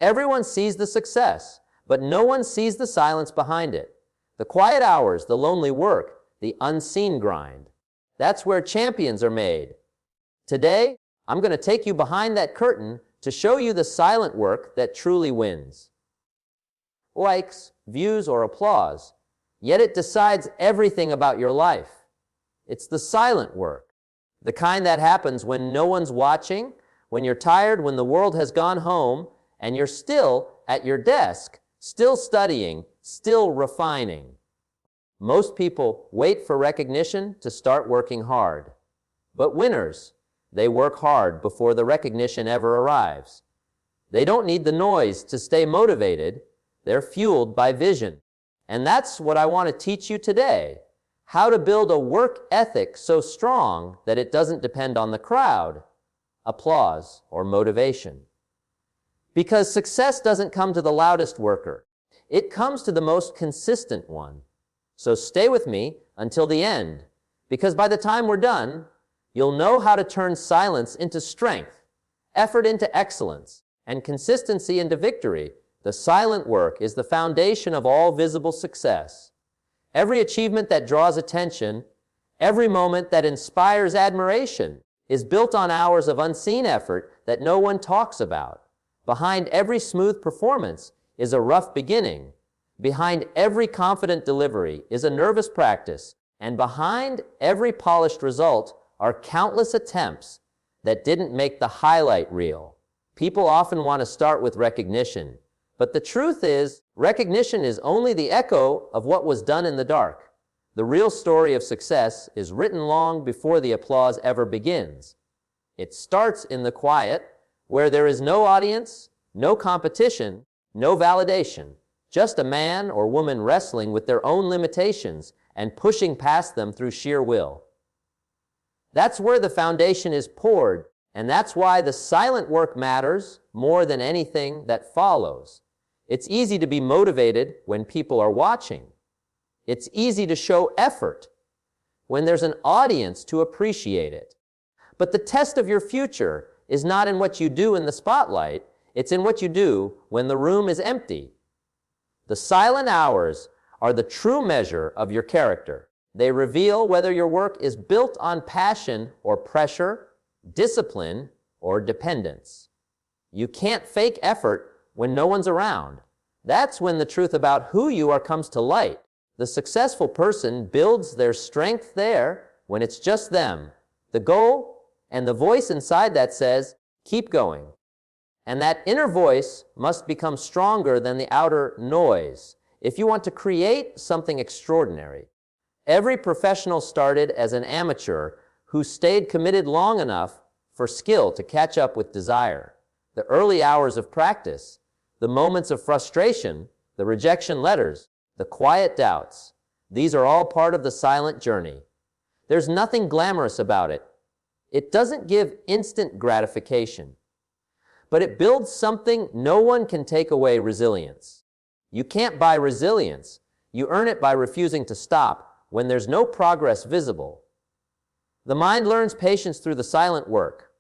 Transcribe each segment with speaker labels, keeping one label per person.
Speaker 1: Everyone sees the success, but no one sees the silence behind it. The quiet hours, the lonely work, the unseen grind. That's where champions are made. Today, I'm going to take you behind that curtain to show you the silent work that truly wins. Likes, views, or applause, yet it decides everything about your life. It's the silent work, the kind that happens when no one's watching, when you're tired, when the world has gone home, and you're still at your desk, still studying, still refining. Most people wait for recognition to start working hard. But winners, they work hard before the recognition ever arrives. They don't need the noise to stay motivated. They're fueled by vision. And that's what I want to teach you today, how to build a work ethic so strong that it doesn't depend on the crowd, applause, or motivation. Because success doesn't come to the loudest worker. It comes to the most consistent one. So stay with me until the end, because by the time we're done, you'll know how to turn silence into strength, effort into excellence, and consistency into victory. The silent work is the foundation of all visible success. Every achievement that draws attention, every moment that inspires admiration, is built on hours of unseen effort that no one talks about. Behind every smooth performance is a rough beginning. Behind every confident delivery is a nervous practice, and behind every polished result are countless attempts that didn't make the highlight reel. People often want to start with recognition, but the truth is, recognition is only the echo of what was done in the dark. The real story of success is written long before the applause ever begins. It starts in the quiet, where there is no audience, no competition, no validation. Just a man or woman wrestling with their own limitations and pushing past them through sheer will. That's where the foundation is poured, and that's why the silent work matters more than anything that follows. It's easy to be motivated when people are watching. It's easy to show effort when there's an audience to appreciate it. But the test of your future is not in what you do in the spotlight, it's in what you do when the room is empty. The silent hours are the true measure of your character. They reveal whether your work is built on passion or pressure, discipline or dependence. You can't fake effort when no one's around. That's when the truth about who you are comes to light. The successful person builds their strength there when it's just them, the goal, and the voice inside that says, keep going. And that inner voice must become stronger than the outer noise if you want to create something extraordinary. Every professional started as an amateur who stayed committed long enough for skill to catch up with desire. The early hours of practice, the moments of frustration, the rejection letters, the quiet doubts, these are all part of the silent journey. There's nothing glamorous about it. It doesn't give instant gratification. But it builds something no one can take away: resilience. You can't buy resilience. You earn it by refusing to stop when there's no progress visible. The mind learns patience through the silent work.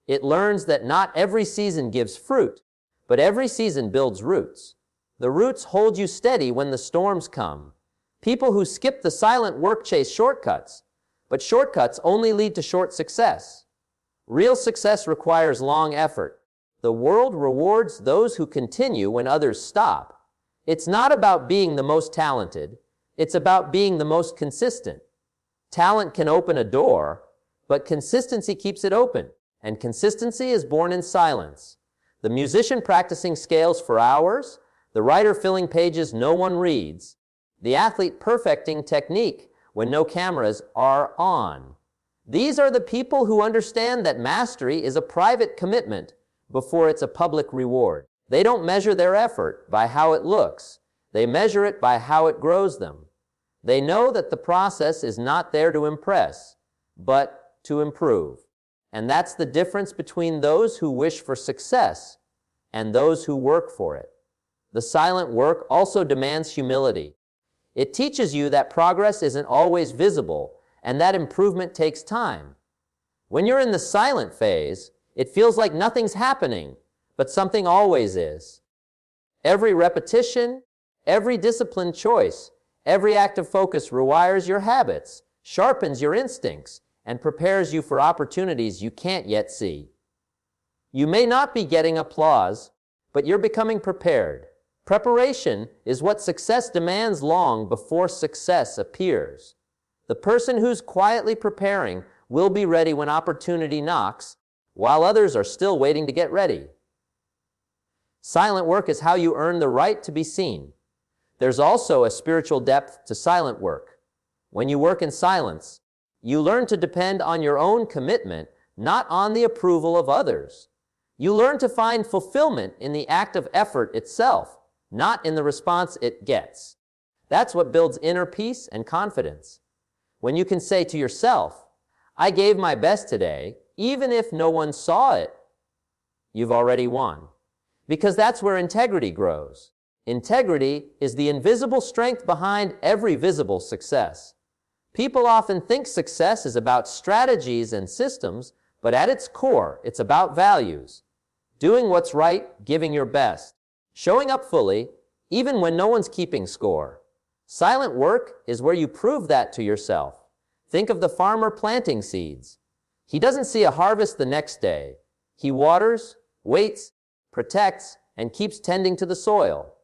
Speaker 1: It learns that not every season gives fruit, but every season builds roots. The roots hold you steady when the storms come. People who skip the silent work chase shortcuts, but shortcuts only lead to short success. Real success requires long effort. The world rewards those who continue when others stop. It's not about being the most talented. It's about being the most consistent. Talent can open a door, but consistency keeps it open. And consistency is born in silence. The musician practicing scales for hours, the writer filling pages no one reads, the athlete perfecting technique when no cameras are on. These are the people who understand that mastery is a private commitment before it's a public reward. They don't measure their effort by how it looks. They measure it by how it grows them. They know that the process is not there to impress, but to improve. And that's the difference between those who wish for success and those who work for it. The silent work also demands humility. It teaches you that progress isn't always visible, and that improvement takes time. When you're in the silent phase, it feels like nothing's happening. but something always is. Every repetition, every disciplined choice, every act of focus rewires your habits, sharpens your instincts, and prepares you for opportunities you can't yet see. You may not be getting applause, but you're becoming prepared. Preparation is what success demands long before success appears. The person who's quietly preparing will be ready when opportunity knocks, while others are still waiting to get ready. Silent work is how you earn the right to be seen. There's also a spiritual depth to silent work. When you work in silence, you learn to depend on your own commitment, not on the approval of others. You learn to find fulfillment in the act of effort itself, not in the response it gets. That's what builds inner peace and confidence. When you can say to yourself, "I gave my best today, even if no one saw it," you've already won. Because that's where integrity grows. Integrity is the invisible strength behind every visible success. People often think success is about strategies and systems, but at its core, it's about values. Doing what's right, giving your best, showing up fully, even when no one's keeping score. Silent work is where you prove that to yourself. Think of the farmer planting seeds. He doesn't see a harvest the next day. He waters, waits, protects, and keeps tending to the soil.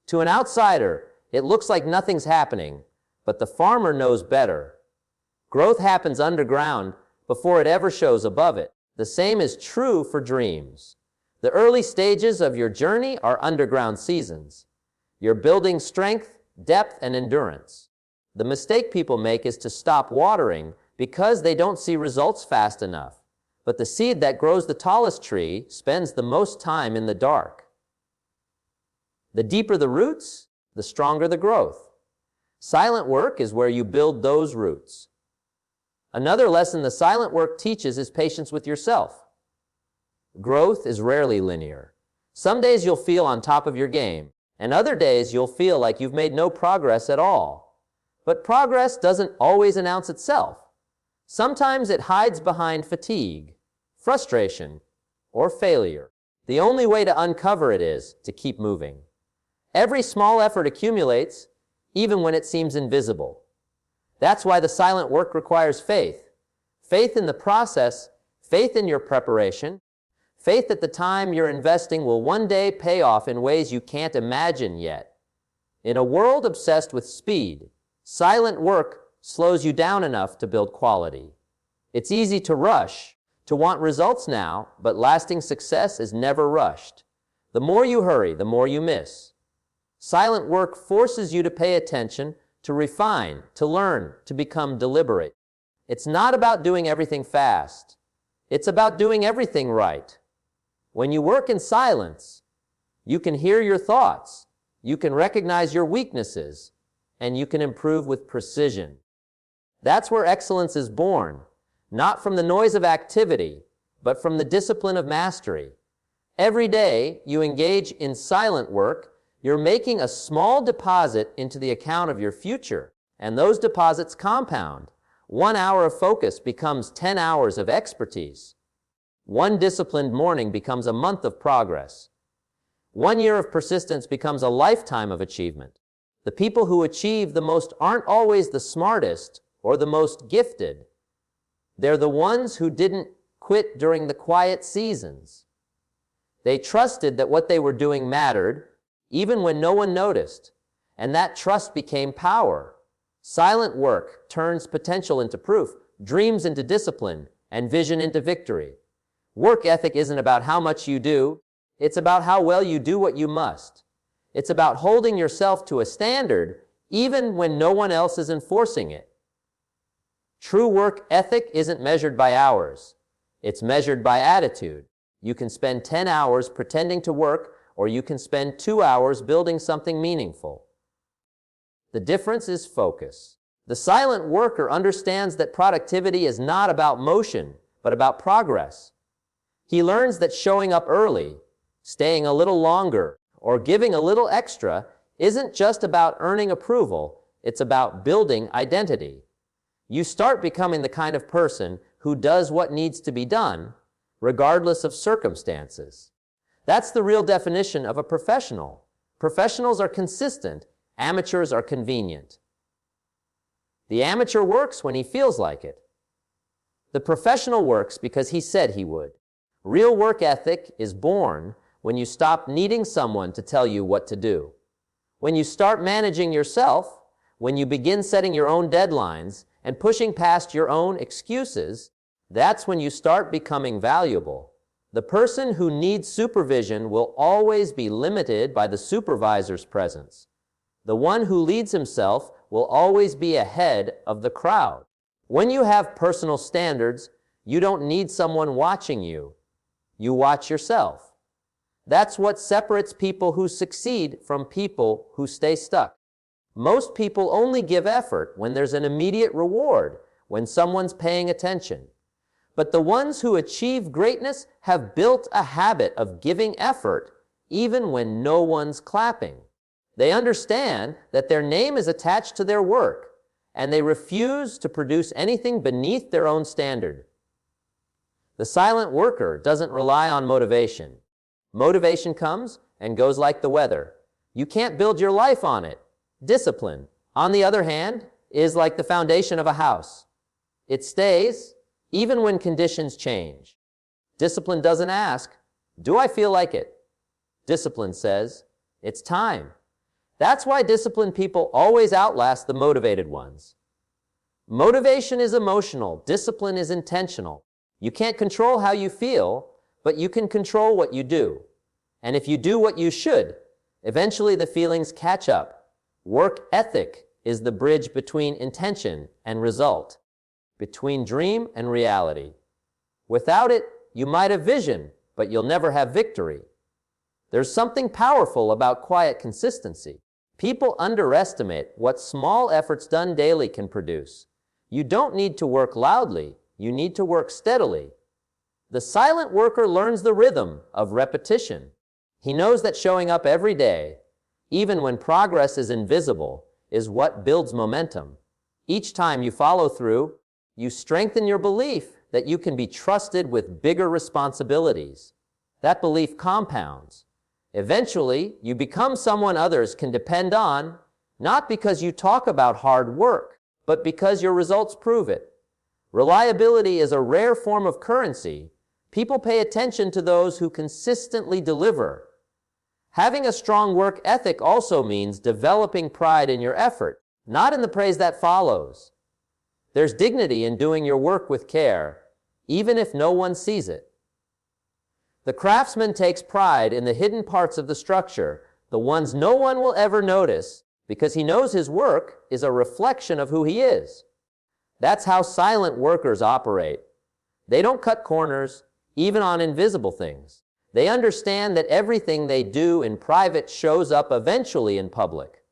Speaker 1: To an outsider, it looks like nothing's happening, but the farmer knows better. Growth happens underground before it ever shows above it. The same is true for dreams. The early stages of your journey are underground seasons. You're building strength, depth, and endurance. The mistake people make is to stop watering because they don't see results fast enough. But the seed that grows the tallest tree spends the most time in the dark. The deeper the roots, the stronger the growth. Silent work is where you build those roots. Another lesson the silent work teaches is patience with yourself. Growth is rarely linear. Some days you'll feel on top of your game, and other days you'll feel like you've made no progress at all. But progress doesn't always announce itself. Sometimes it hides behind fatigue, frustration, or failure. The only way to uncover it is to keep moving. Every small effort accumulates, even when it seems invisible. That's why the silent work requires faith. Faith in the process, faith in your preparation, faith that the time you're investing will one day pay off in ways you can't imagine yet. In a world obsessed with speed, silent work slows you down enough to build quality. It's easy to rush, to want results now, but lasting success is never rushed. The more you hurry, the more you miss. Silent work forces you to pay attention, to refine, to learn, to become deliberate. It's not about doing everything fast. It's about doing everything right. When you work in silence, you can hear your thoughts, you can recognize your weaknesses, and you can improve with precision. That's where excellence is born, not from the noise of activity, but from the discipline of mastery. Every day you engage in silent work, you're making a small deposit into the account of your future, and those deposits compound. 1 hour of focus becomes 10 hours of expertise. One disciplined morning becomes a month of progress. 1 year of persistence becomes a lifetime of achievement. The people who achieve the most aren't always the smartest or the most gifted. They're the ones who didn't quit during the quiet seasons. They trusted that what they were doing mattered, even when no one noticed, and that trust became power. Silent work turns potential into proof, dreams into discipline, and vision into victory. Work ethic isn't about how much you do, it's about how well you do what you must. It's about holding yourself to a standard even when no one else is enforcing it. True work ethic isn't measured by hours, it's measured by attitude. You can spend 10 hours pretending to work, or you can spend 2 hours building something meaningful. The difference is focus. The silent worker understands that productivity is not about motion, but about progress. He learns that showing up early, staying a little longer, or giving a little extra isn't just about earning approval, it's about building identity. You start becoming the kind of person who does what needs to be done, regardless of circumstances. That's the real definition of a professional. Professionals are consistent. Amateurs are convenient. The amateur works when he feels like it. The professional works because he said he would. Real work ethic is born when you stop needing someone to tell you what to do. When you start managing yourself, when you begin setting your own deadlines and pushing past your own excuses, that's when you start becoming valuable. The person who needs supervision will always be limited by the supervisor's presence. The one who leads himself will always be ahead of the crowd. When you have personal standards, you don't need someone watching you. You watch yourself. That's what separates people who succeed from people who stay stuck. Most people only give effort when there's an immediate reward, when someone's paying attention. But the ones who achieve greatness have built a habit of giving effort even when no one's clapping. They understand that their name is attached to their work, and they refuse to produce anything beneath their own standard. The silent worker doesn't rely on motivation. Motivation comes and goes like the weather. You can't build your life on it. Discipline, on the other hand, is like the foundation of a house. It stays even when conditions change. Discipline doesn't ask, "Do I feel like it?" Discipline says, "It's time." That's why disciplined people always outlast the motivated ones. Motivation is emotional. Discipline is intentional. You can't control how you feel, but you can control what you do. And if you do what you should, eventually the feelings catch up. Work ethic is the bridge between intention and result, between dream and reality. Without it, you might have vision, but you'll never have victory. There's something powerful about quiet consistency. People underestimate what small efforts done daily can produce. You don't need to work loudly. You need to work steadily. The silent worker learns the rhythm of repetition. He knows that showing up every day, even when progress is invisible, is what builds momentum. Each time you follow through, you strengthen your belief that you can be trusted with bigger responsibilities. That belief compounds. Eventually, you become someone others can depend on, not because you talk about hard work, but because your results prove it. Reliability is a rare form of currency. People pay attention to those who consistently deliver. Having a strong work ethic also means developing pride in your effort, not in the praise that follows. There's dignity in doing your work with care, even if no one sees it. The craftsman takes pride in the hidden parts of the structure, the ones no one will ever notice, because he knows his work is a reflection of who he is. That's how silent workers operate. They don't cut corners, even on invisible things. They understand that everything they do in private shows up eventually in public.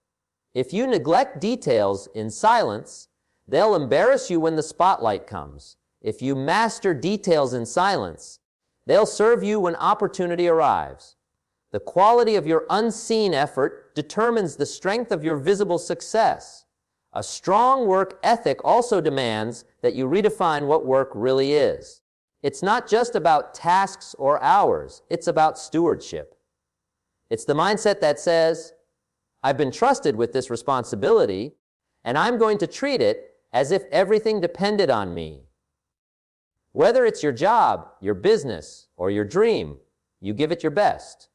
Speaker 1: If you neglect details in silence, they'll embarrass you when the spotlight comes. If you master details in silence, they'll serve you when opportunity arrives. The quality of your unseen effort determines the strength of your visible success. A strong work ethic also demands that you redefine what work really is. It's not just about tasks or hours, it's about stewardship. It's the mindset that says, I've been trusted with this responsibility, and I'm going to treat it as if everything depended on me. Whether it's your job, your business, or your dream, you give it your best.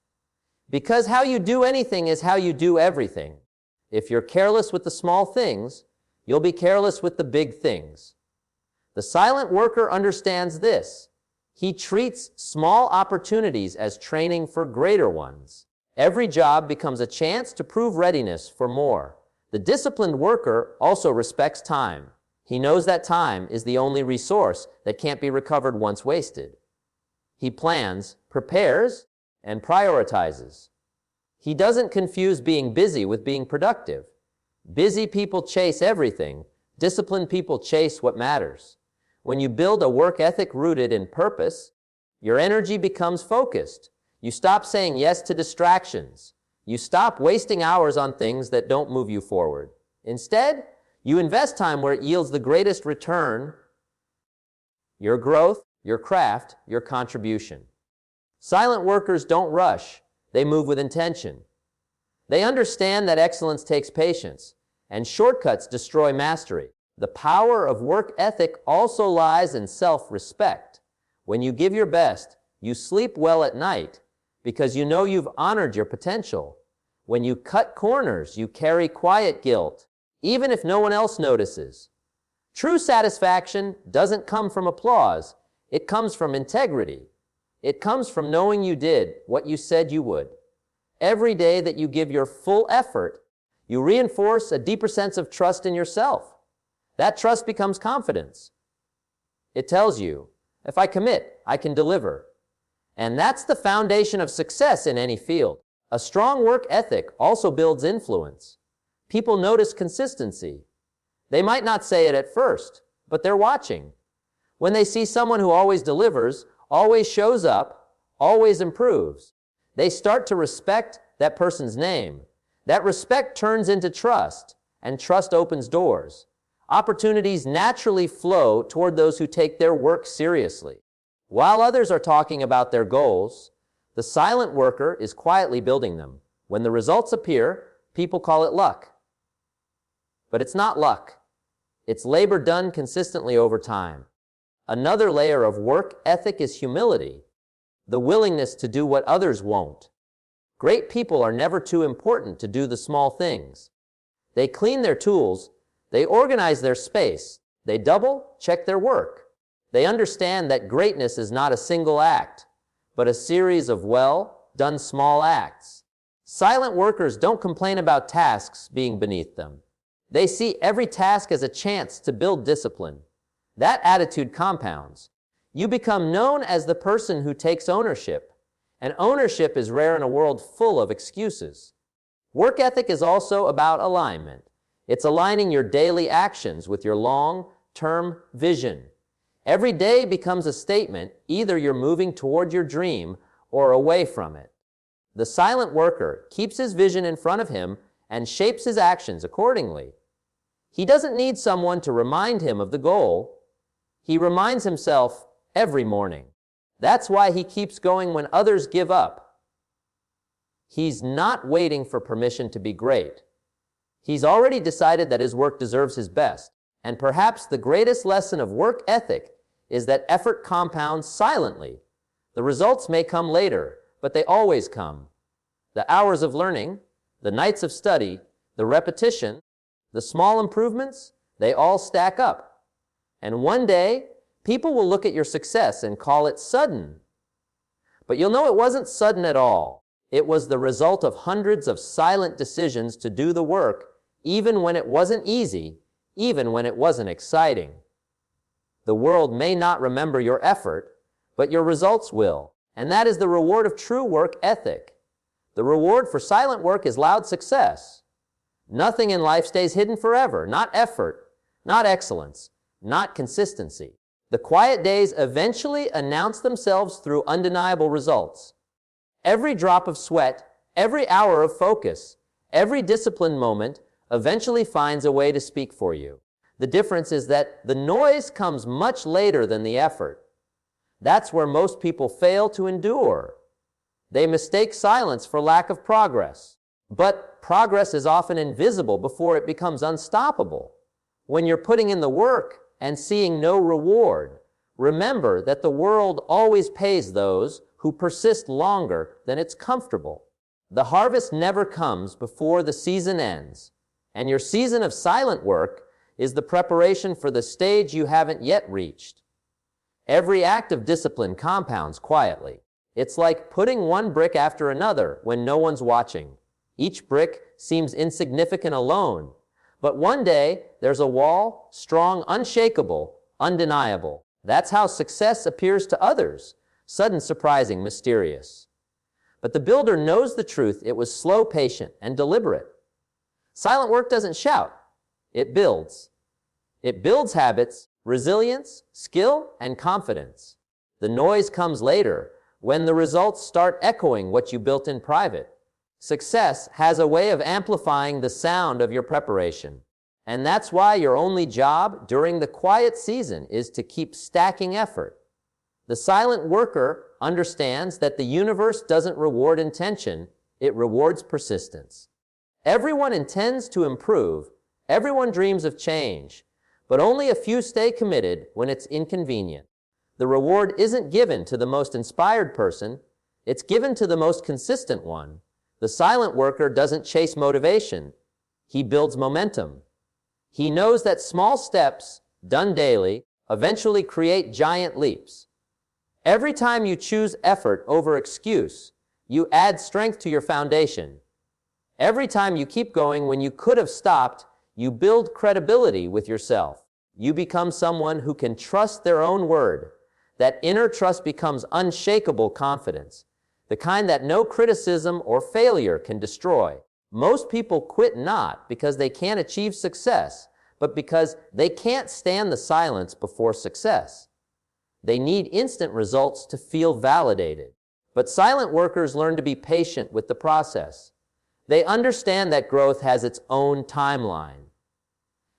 Speaker 1: Because how you do anything is how you do everything. If you're careless with the small things, you'll be careless with the big things. The silent worker understands this. He treats small opportunities as training for greater ones. Every job becomes a chance to prove readiness for more. The disciplined worker also respects time. He knows that time is the only resource that can't be recovered once wasted. He plans, prepares, and prioritizes. He doesn't confuse being busy with being productive. Busy people chase everything. Disciplined people chase what matters. When you build a work ethic rooted in purpose, your energy becomes focused. You stop saying yes to distractions. You stop wasting hours on things that don't move you forward. Instead, you invest time where it yields the greatest return: your growth, your craft, your contribution. Silent workers don't rush. They move with intention. They understand that excellence takes patience, and shortcuts destroy mastery. The power of work ethic also lies in self-respect. When you give your best, you sleep well at night because you know you've honored your potential. When you cut corners, you carry quiet guilt, even if no one else notices. True satisfaction doesn't come from applause. It comes from integrity. It comes from knowing you did what you said you would. Every day that you give your full effort, you reinforce a deeper sense of trust in yourself. That trust becomes confidence. It tells you, if I commit, I can deliver. And that's the foundation of success in any field. A strong work ethic also builds influence. People notice consistency. They might not say it at first, but they're watching. When they see someone who always delivers, always shows up, always improves, they start to respect that person's name. That respect turns into trust, and trust opens doors. Opportunities naturally flow toward those who take their work seriously. While others are talking about their goals, the silent worker is quietly building them. When the results appear, people call it luck. But it's not luck. It's labor done consistently over time. Another layer of work ethic is humility, the willingness to do what others won't. Great people are never too important to do the small things. They clean their tools, they organize their space, they double-check their work. They understand that greatness is not a single act, but a series of well-done small acts. Silent workers don't complain about tasks being beneath them. They see every task as a chance to build discipline. That attitude compounds. You become known as the person who takes ownership, and ownership is rare in a world full of excuses. Work ethic is also about alignment. It's aligning your daily actions with your long-term vision. Every day becomes a statement. Either you're moving toward your dream or away from it. The silent worker keeps his vision in front of him and shapes his actions accordingly. He doesn't need someone to remind him of the goal. He reminds himself every morning. That's why he keeps going when others give up. He's not waiting for permission to be great. He's already decided that his work deserves his best. And perhaps the greatest lesson of work ethic is that effort compounds silently. The results may come later, but they always come. The hours of learning, the nights of study, the repetition, the small improvements, they all stack up. And one day, people will look at your success and call it sudden. But you'll know it wasn't sudden at all. It was the result of hundreds of silent decisions to do the work, even when it wasn't easy, even when it wasn't exciting. The world may not remember your effort, but your results will. And that is the reward of true work ethic. The reward for silent work is loud success. Nothing in life stays hidden forever. Not effort, not excellence, not consistency. The quiet days eventually announce themselves through undeniable results. Every drop of sweat, every hour of focus, every disciplined moment eventually finds a way to speak for you. The difference is that the noise comes much later than the effort. That's where most people fail to endure. They mistake silence for lack of progress. But progress is often invisible before it becomes unstoppable. When you're putting in the work and seeing no reward, remember that the world always pays those who persist longer than it's comfortable. The harvest never comes before the season ends, and your season of silent work is the preparation for the stage you haven't yet reached. Every act of discipline compounds quietly. It's like putting one brick after another when no one's watching. Each brick seems insignificant alone, but one day there's a wall, strong, unshakable, undeniable. That's how success appears to others, sudden, surprising, mysterious. But the builder knows the truth. It was slow, patient, and deliberate. Silent work doesn't shout. It builds. It builds habits, resilience, skill, and confidence. The noise comes later, when the results start echoing what you built in private. Success has a way of amplifying the sound of your preparation. And that's why your only job during the quiet season is to keep stacking effort. The silent worker understands that the universe doesn't reward intention, it rewards persistence. Everyone intends to improve, everyone dreams of change, but only a few stay committed when it's inconvenient. The reward isn't given to the most inspired person, it's given to the most consistent one. The silent worker doesn't chase motivation, he builds momentum. He knows that small steps, done daily, eventually create giant leaps. Every time you choose effort over excuse, you add strength to your foundation. Every time you keep going when you could have stopped, you build credibility with yourself. You become someone who can trust their own word. That inner trust becomes unshakable confidence, the kind that no criticism or failure can destroy. Most people quit not because they can't achieve success, but because they can't stand the silence before success. They need instant results to feel validated. But silent workers learn to be patient with the process. They understand that growth has its own timeline.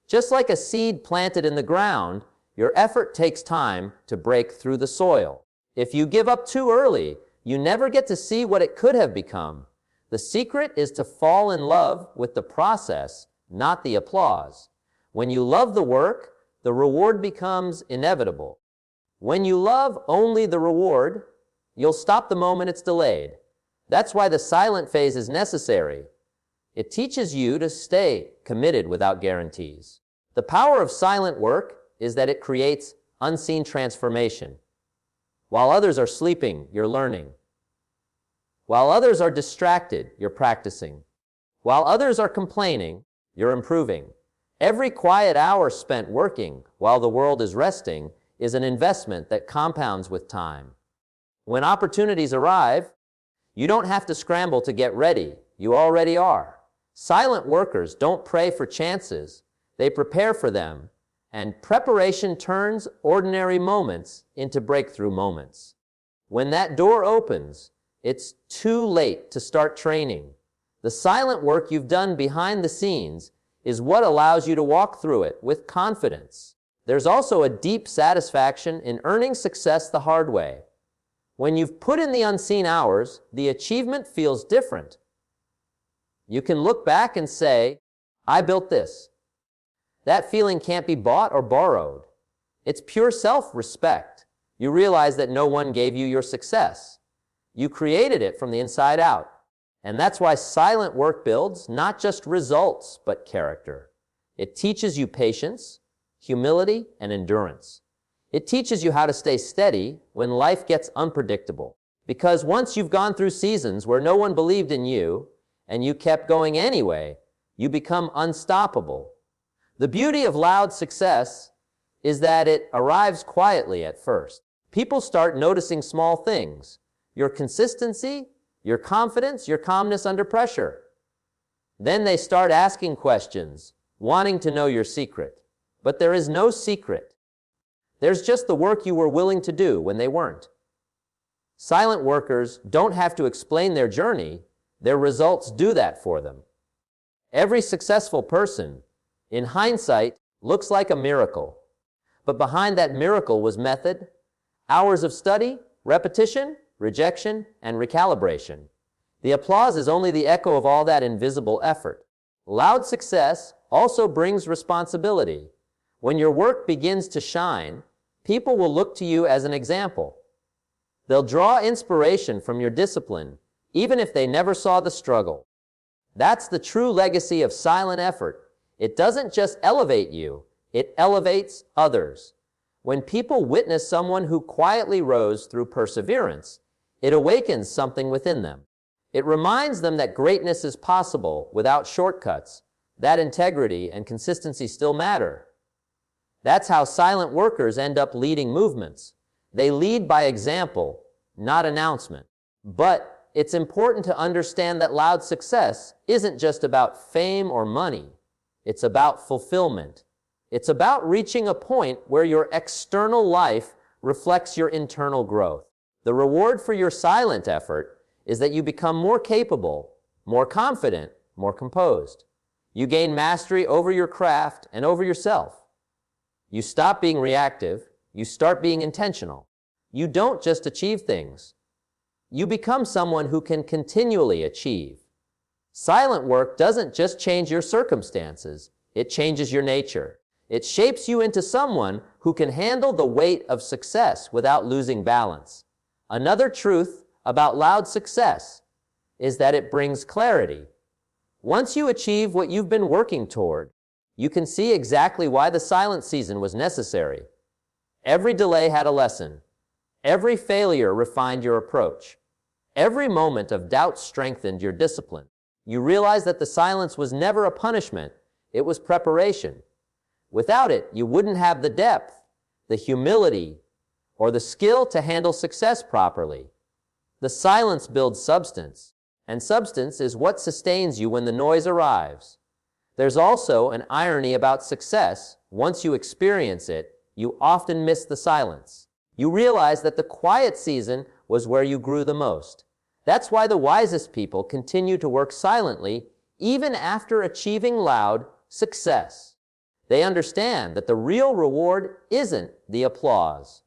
Speaker 1: Just like a seed planted in the ground, your effort takes time to break through the soil. If you give up too early, you never get to see what it could have become. The secret is to fall in love with the process, not the applause. When you love the work, the reward becomes inevitable. When you love only the reward, you'll stop the moment it's delayed. That's why the silent phase is necessary. It teaches you to stay committed without guarantees. The power of silent work is that it creates unseen transformation. While others are sleeping, you're learning. While others are distracted, you're practicing. While others are complaining, you're improving. Every quiet hour spent working while the world is resting is an investment that compounds with time. When opportunities arrive, you don't have to scramble to get ready. You already are. Silent workers don't pray for chances. They prepare for them, and preparation turns ordinary moments into breakthrough moments. When that door opens, it's too late to start training. The silent work you've done behind the scenes is what allows you to walk through it with confidence. There's also a deep satisfaction in earning success the hard way. When you've put in the unseen hours, the achievement feels different. You can look back and say, I built this. That feeling can't be bought or borrowed. It's pure self-respect. You realize that no one gave you your success. You created it from the inside out. And that's why silent work builds not just results, but character. It teaches you patience, humility, and endurance. It teaches you how to stay steady when life gets unpredictable. Because once you've gone through seasons where no one believed in you, and you kept going anyway, you become unstoppable. The beauty of loud success is that it arrives quietly at first. People start noticing small things. Your consistency, your confidence, your calmness under pressure. Then they start asking questions, wanting to know your secret. But there is no secret. There's just the work you were willing to do when they weren't. Silent workers don't have to explain their journey. Their results do that for them. Every successful person, in hindsight, looks like a miracle. But behind that miracle was method, hours of study, repetition, rejection, and recalibration. The applause is only the echo of all that invisible effort. Loud success also brings responsibility. When your work begins to shine, people will look to you as an example. They'll draw inspiration from your discipline, even if they never saw the struggle. That's the true legacy of silent effort. It doesn't just elevate you, it elevates others. When people witness someone who quietly rose through perseverance, it awakens something within them. It reminds them that greatness is possible without shortcuts, that integrity and consistency still matter. That's how silent workers end up leading movements. They lead by example, not announcement. But it's important to understand that loud success isn't just about fame or money. It's about fulfillment. It's about reaching a point where your external life reflects your internal growth. The reward for your silent effort is that you become more capable, more confident, more composed. You gain mastery over your craft and over yourself. You stop being reactive. You start being intentional. You don't just achieve things. You become someone who can continually achieve. Silent work doesn't just change your circumstances, it changes your nature. It shapes you into someone who can handle the weight of success without losing balance. Another truth about loud success is that it brings clarity. Once you achieve what you've been working toward, you can see exactly why the silent season was necessary. Every delay had a lesson. Every failure refined your approach. Every moment of doubt strengthened your discipline. You realized that the silence was never a punishment, it was preparation. Without it, you wouldn't have the depth, the humility, or the skill to handle success properly. The silence builds substance, and substance is what sustains you when the noise arrives. There's also an irony about success. Once you experience it, you often miss the silence. You realize that the quiet season was where you grew the most. That's why the wisest people continue to work silently even after achieving loud success. They understand that the real reward isn't the applause.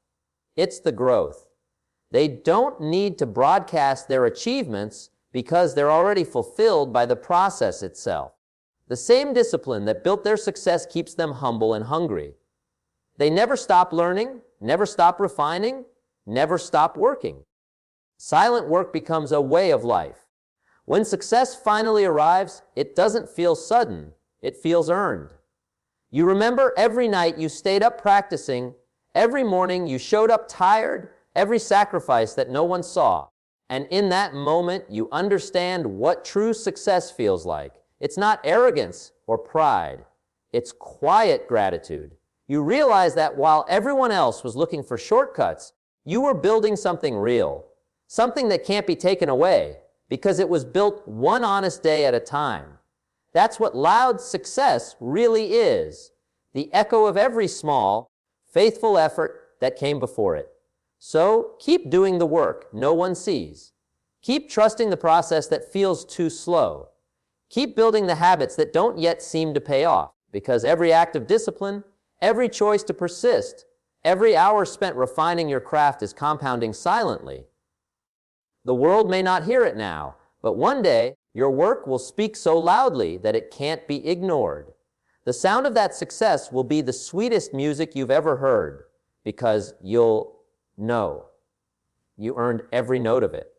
Speaker 1: It's the growth. They don't need to broadcast their achievements because they're already fulfilled by the process itself. The same discipline that built their success keeps them humble and hungry. They never stop learning, never stop refining, never stop working. Silent work becomes a way of life. When success finally arrives, it doesn't feel sudden, it feels earned. You remember every night you stayed up practicing, every morning you showed up tired, every sacrifice that no one saw. And in that moment, you understand what true success feels like. It's not arrogance or pride. It's quiet gratitude. You realize that while everyone else was looking for shortcuts, you were building something real, something that can't be taken away because it was built one honest day at a time. That's what loud success really is, the echo of every small, faithful effort that came before it. So keep doing the work no one sees. Keep trusting the process that feels too slow. Keep building the habits that don't yet seem to pay off, because every act of discipline, every choice to persist, every hour spent refining your craft is compounding silently. The world may not hear it now, but one day your work will speak so loudly that it can't be ignored. The sound of that success will be the sweetest music you've ever heard, because you'll know you earned every note of it.